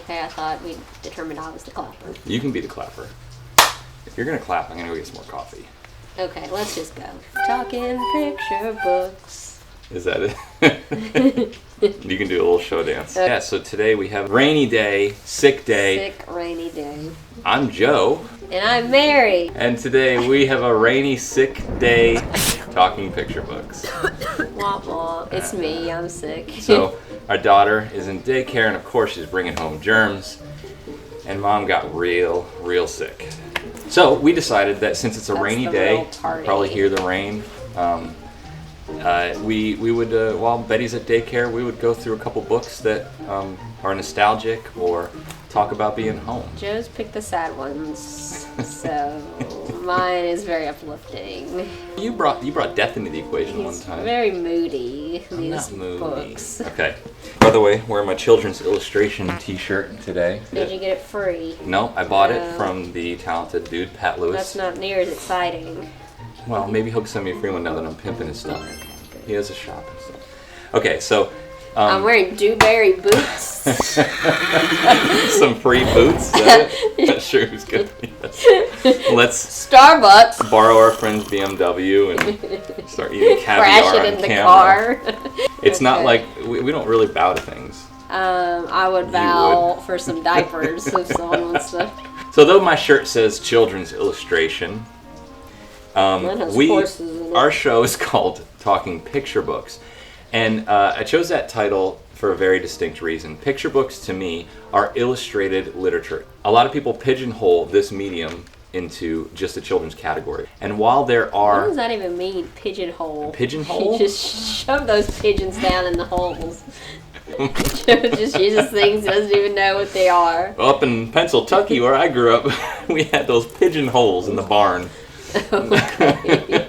Okay, I thought we determined I was the clapper. You can be the clapper. If you're going to clap, I'm going to go get some more coffee. Okay, let's just go. Talking picture books. Is that it? You can do a little show dance. Okay. Yeah, so today we have rainy day, sick day. Sick, rainy day. I'm Joe. And I'm Mary. And today we have a rainy, sick day talking picture books. Womp womp. It's me, I'm sick. So our daughter is in daycare, and of course she's bringing home germs. And Mom got real sick. So we decided that since it's a rainy day, you'll probably hear the rain. We would, while Betty's at daycare, we would go through a couple books that are nostalgic or talk about being home. Joe's picked the sad ones, so mine is very uplifting. You brought death into the equation one time. Very moody. I'm these not moody. books. Okay. By the way, wearing my children's illustration T-shirt today. Did you get it free? No, I bought it from the talented dude Pat Lewis. That's not near as exciting. Well, maybe he'll send me a free one now that I'm pimping his stuff. Okay, good. He has a shop and stuff. Okay, so. I'm wearing dewberry boots. Some free boots. Not sure who's good. Let's Starbucks. borrow our friend's BMW and start eating caviar Crash it on in the camera. car. It's not like we don't really bow to things. I would bow for some diapers if someone wants to. So though my shirt says children's illustration, our show is called Talking Picture Books. And I chose that title for a very distinct reason. Picture books, to me, are illustrated literature. A lot of people pigeonhole this medium into just a children's category. And while there are... What does that even mean, pigeonhole? Pigeonhole? You just shove those pigeons down in the holes. Joe just uses things, doesn't even know what they are. Up in Pennsylvania, where I grew up, we had those pigeonholes in the barn. Okay.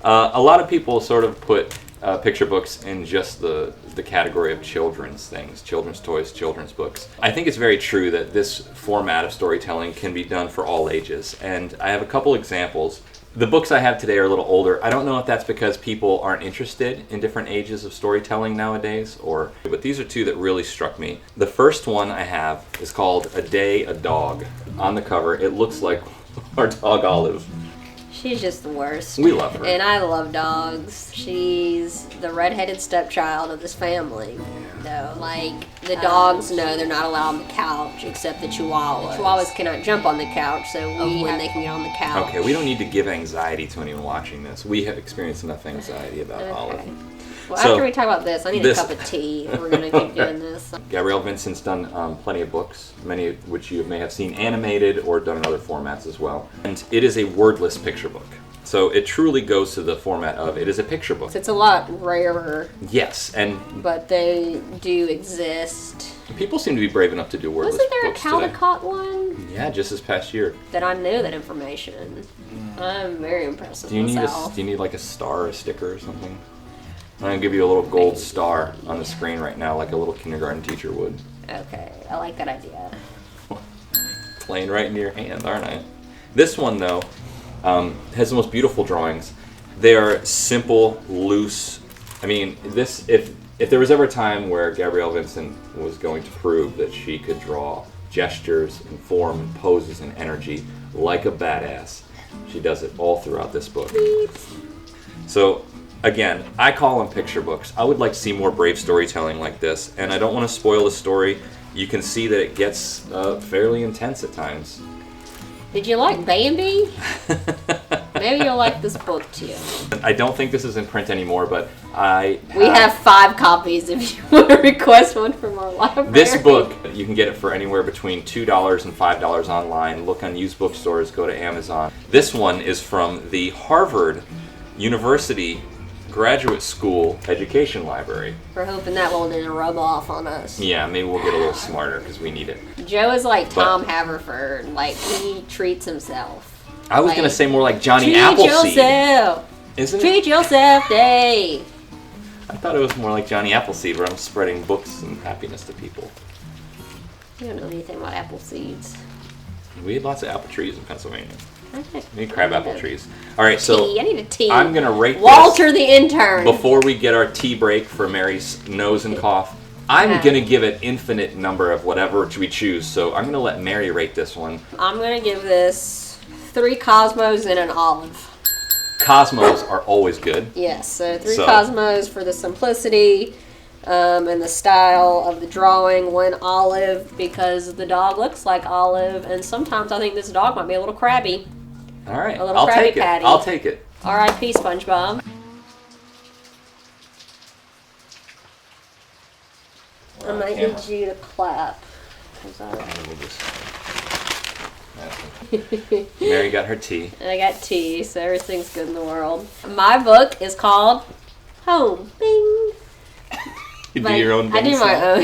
A lot of people sort of put... picture books in just the category of children's things, children's toys, children's books. I think it's very true that this format of storytelling can be done for all ages, and I have a couple examples. The books I have today are a little older. I don't know if that's because people aren't interested in different ages of storytelling nowadays, but these are two that really struck me. The first one I have is called A Day, a Dog. On the cover, it looks like our dog Olive. She's just the worst. We love her. And I love dogs. She's the redheaded stepchild of this family. No, like, the dogs know they're not allowed on the couch except the chihuahuas. Chihuahuas cannot jump on the couch, so when they can get on the couch. Okay, we don't need to give anxiety to anyone watching this. We have experienced enough anxiety about Olive. Well, after we talk about this, I need a cup of tea if we're going to keep doing this. Gabrielle Vincent's done plenty of books, many of which you may have seen animated or done in other formats as well. And it is a wordless picture book. So it truly goes to the format of it is a picture book. It's a lot rarer. Yes, but they do exist. People seem to be brave enough to do wordless books today. Wasn't there a Caldecott one? Yeah, just this past year. That I knew that information. I'm very impressed with myself. Do you need like a star or a sticker or something? I'm going to give you a little gold star on the screen right now, like a little kindergarten teacher would. Okay, I like that idea. Playing right in your hand, aren't I? This one, though, has the most beautiful drawings. They are simple, loose. I mean, this if there was ever a time where Gabrielle Vincent was going to prove that she could draw gestures and form and poses and energy like a badass, she does it all throughout this book. So... Again, I call them picture books. I would like to see more brave storytelling like this, and I don't want to spoil the story. You can see that it gets fairly intense at times. Did you like Bambi? Maybe you'll like this book too. I don't think this is in print anymore, but we have 5 copies if you want to request one from our library. This book, you can get it for anywhere between $2 and $5 online. Look on used bookstores, go to Amazon. This one is from the Harvard University Graduate School Education Library. We're hoping that won't rub off on us. Yeah, maybe we'll get a little smarter because we need it. Joe is like Tom Haverford. Like, he treats himself. I was going to say more like Johnny treat Appleseed. Yourself. Isn't it? Treat yourself day. I thought it was more like Johnny Appleseed, where I'm spreading books and happiness to people. You don't know anything about apple seeds. We had lots of apple trees in Pennsylvania. Okay. We need crabapple trees. All right, so I need a tea. I'm going to rate Walter the intern. Before we get our tea break for Mary's nose and cough, I'm going to give it infinite number of whatever we choose, so I'm going to let Mary rate this one. I'm going to give this 3 Cosmos and an olive. Cosmos are always good. Yes, so 3 Cosmos for the simplicity and the style of the drawing. 1 olive because the dog looks like Olive, and sometimes I think this dog might be a little crabby. All right, A little Krabby Patty. I'll take it. R.I.P. SpongeBob. I might need you to clap. Mary got her tea. And I got tea, so everything's good in the world. My book is called Home. Bing. You do your own I do my own.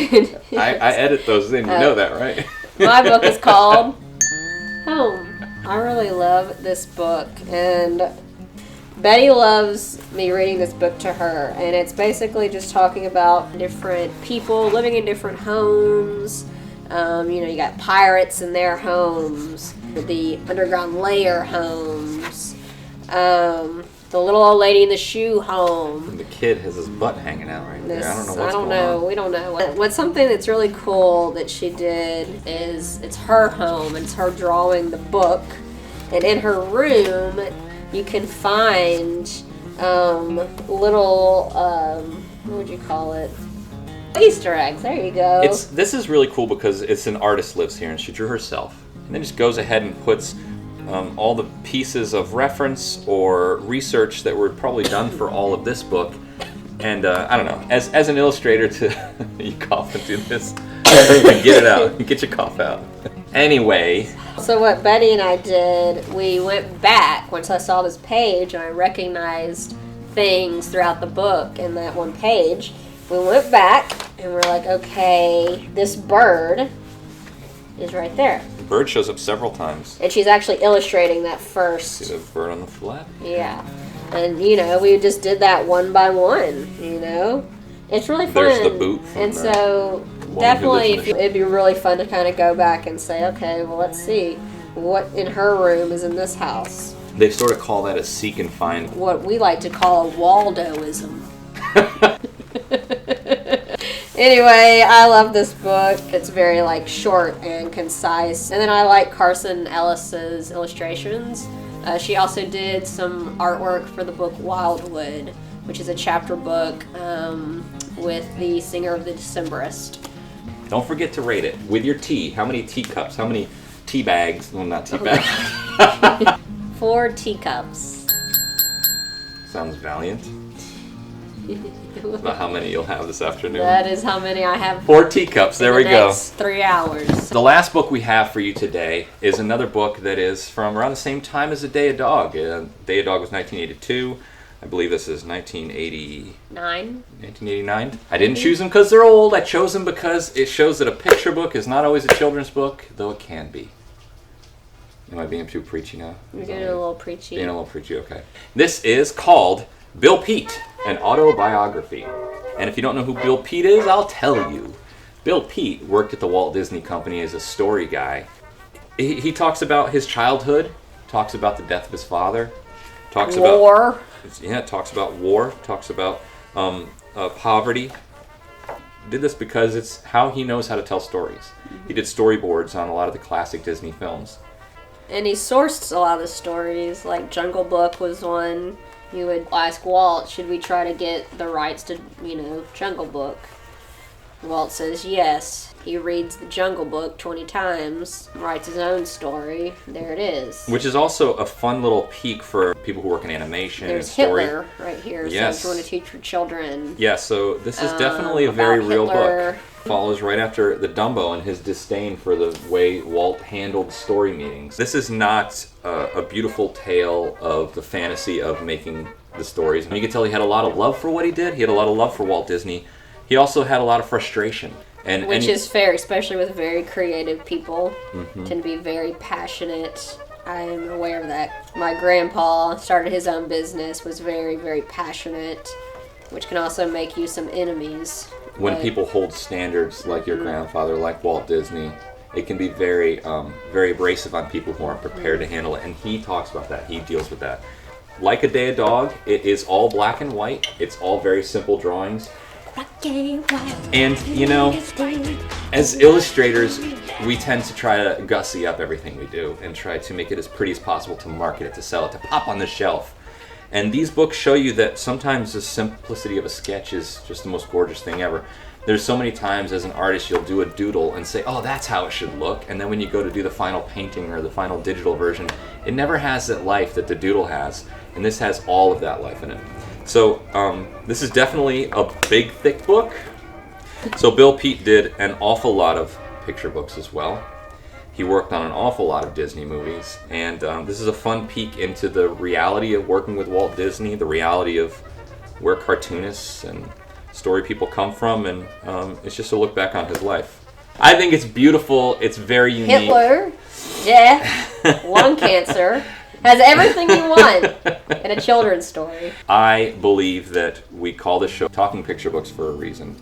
I edit those in. You know that, right? My book is called Home. I really love this book, and Betty loves me reading this book to her, and it's basically just talking about different people living in different homes. You got pirates in their homes, the underground layer homes, the little old lady in the shoe home. And the kid has his butt hanging out right there. I don't know what's going on. We don't know. What's something that's really cool that she did is it's her home, and it's her drawing the book, and in her room you can find little, what would you call it? Easter eggs. There you go. This is really cool because it's an artist lives here, and she drew herself, and then just goes ahead and puts all the pieces of reference or research that were probably done for all of this book. And I don't know, as an illustrator, to you cough and do this, and get it out, get your cough out. Anyway. So what Betty and I did, we went back once I saw this page and I recognized things throughout the book in that one page. We went back and we're like, okay, this bird is right there. The bird shows up several times. And she's actually illustrating that first. See the bird on the flat? Yeah. And, we just did that one by one, It's really fun. There's the boot. And so, definitely, it'd be really fun to kind of go back and say, okay, well, let's see what in her room is in this house. They sort of call that a seek and find. What we like to call a Waldoism. Anyway, I love this book. It's very short and concise. And then I like Carson Ellis's illustrations. She also did some artwork for the book Wildwood, which is a chapter book with the singer of the Decemberist. Don't forget to rate it with your tea. How many teacups? How many tea bags? Well, not tea bags. 4 teacups. Sounds valiant. About how many you'll have this afternoon. That is how many I have. 4 teacups. There we go. Next 3 hours. The last book we have for you today is another book that is from around the same time as A Day of Dog. Day of Dog was 1982. I believe this is 1989. I didn't choose them because they're old. I chose them because it shows that a picture book is not always a children's book, though it can be. Am I being too preachy now? You're getting a little preachy. Being a little preachy, okay. This is called Bill Peet, an autobiography. And if you don't know who Bill Peet is, I'll tell you. Bill Peet worked at the Walt Disney Company as a story guy. He talks about his childhood, talks about the death of his father, talks about war. Yeah, talks about war, talks about poverty. Did this because it's how he knows how to tell stories. Mm-hmm. He did storyboards on a lot of the classic Disney films. And he sourced a lot of the stories, like Jungle Book was one. You would ask Walt, should we try to get the rights to, Jungle Book? Walt says yes. He reads the Jungle Book 20 times, writes his own story. There it is. Which is also a fun little peek for people who work in animation. There's and story. Hitler right here. Yes. So if you want to teach your children. Yeah, so this is definitely a very real Hitler. book. Follows right after the Dumbo and his disdain for the way Walt handled story meetings. This is not a beautiful tale of the fantasy of making the stories. And you can tell he had a lot of love for what he did. He had a lot of love for Walt Disney. He also had a lot of frustration. Which is fair, especially with very creative people. Mm-hmm. Tend to be very passionate. I am aware of that. My grandpa started his own business, was very, very passionate, which can also make you some enemies. When people hold standards like your grandfather, like Walt Disney, it can be very, very abrasive on people who aren't prepared to handle it. And he talks about that. He deals with that. Like A Day of Dog, it is all black and white. It's all very simple drawings. And, you know, as illustrators, we tend to try to gussy up everything we do and try to make it as pretty as possible to market it, to sell it, to pop on the shelf. And these books show you that sometimes the simplicity of a sketch is just the most gorgeous thing ever. There's so many times as an artist you'll do a doodle and say, oh, that's how it should look. And then when you go to do the final painting or the final digital version, it never has that life that the doodle has. And this has all of that life in it. So this is definitely a big, thick book. So Bill Peet did an awful lot of picture books as well. He worked on an awful lot of Disney movies. And this is a fun peek into the reality of working with Walt Disney, the reality of where cartoonists and story people come from, and it's just a look back on his life. I think it's beautiful. It's very unique. Hitler, death, lung cancer, has everything you want in a children's story. I believe that we call this show Talking Picture Books for a reason.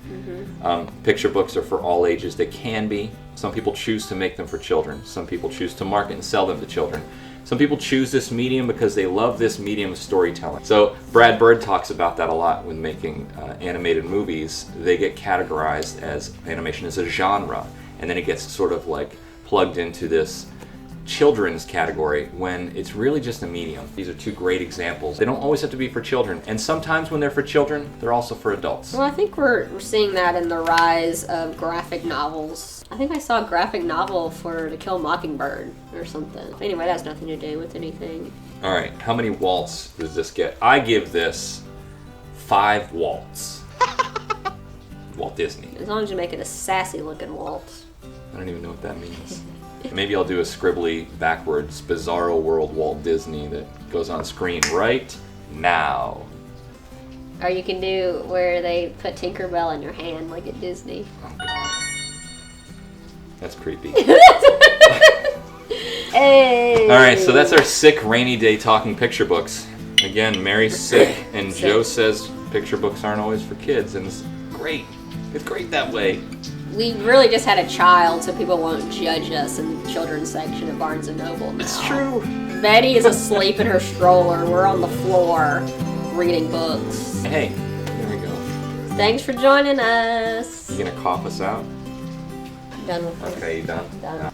Picture books are for all ages. They can be. Some people choose to make them for children. Some people choose to market and sell them to children. Some people choose this medium because they love this medium of storytelling. So Brad Bird talks about that a lot when making animated movies. They get categorized as animation as a genre, and then it gets sort of like plugged into this children's category when it's really just a medium. These are two great examples. They don't always have to be for children, and sometimes when they're for children, they're also for adults. Well, I think we're seeing that in the rise of graphic novels. I think I saw a graphic novel for To Kill a Mockingbird or something. Anyway, that has nothing to do with anything. All right, how many waltz does this get? I give this 5 waltz. Walt Disney. As long as you make it a sassy looking waltz. I don't even know what that means. Maybe I'll do a scribbly backwards Bizarro World Walt Disney that goes on screen right now. Or you can do where they put Tinkerbell in your hand like at Disney. Oh god. That's creepy. Hey! Alright, so that's our sick rainy day talking picture books. Again, Mary's sick and Joe says picture books aren't always for kids, and it's great. It's great that way. We really just had a child, so people won't judge us in the children's section at Barnes & Noble now. It's true. Betty is asleep in her stroller. We're on the floor reading books. Hey, there we go. Thanks for joining us. You gonna cough us out? Done with this. Okay, you done? Done.